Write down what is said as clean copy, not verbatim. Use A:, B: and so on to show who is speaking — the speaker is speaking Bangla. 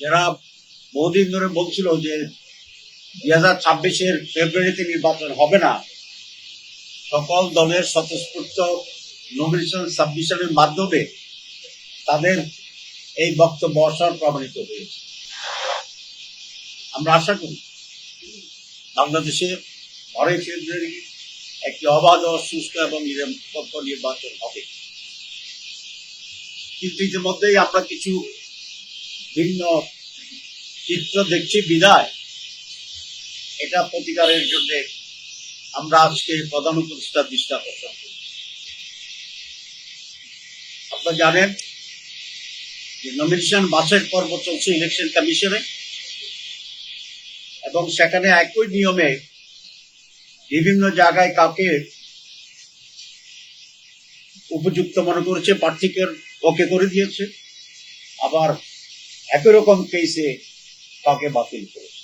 A: যারা বহুদিন ধরে বলছিল যে 2026-এর ফেব্রুয়ারিতে নির্বাচন হবে না, সকল দলের স্বতঃস্ফূর্ত নমিনেশন সাবমিশনের মাধ্যমে তাদের এই বক্তব্য অসার প্রমাণিত হয়েছে। আমরা আশা করি বাংলাদেশে 12 ফেব্রুয়ারি একটি অবাধ, সুষ্ঠ এবং নিরপেক্ষ নির্বাচন হবে। কিন্তু ইতিমধ্যেই আমরা কিছু ভিন্ন চিত্র দেখছি বিদায় এটা প্রতিকারের জন্য আমরা আজকে প্রধান উপদেষ্টার দৃষ্টি আকর্ষণ করি। আপনারা জানেন যে নমিনেশন বাছাই পর্ব চলছে ইলেকশন কমিশনে, এবং সেখানে একই নিয়মে বিভিন্ন জায়গায় কাউকে উপযুক্ত মনে করেছে, প্রার্থীকে ওকে করে দিয়েছে, আবার একই রকম কেসে কাউকে বাতিল করেছে।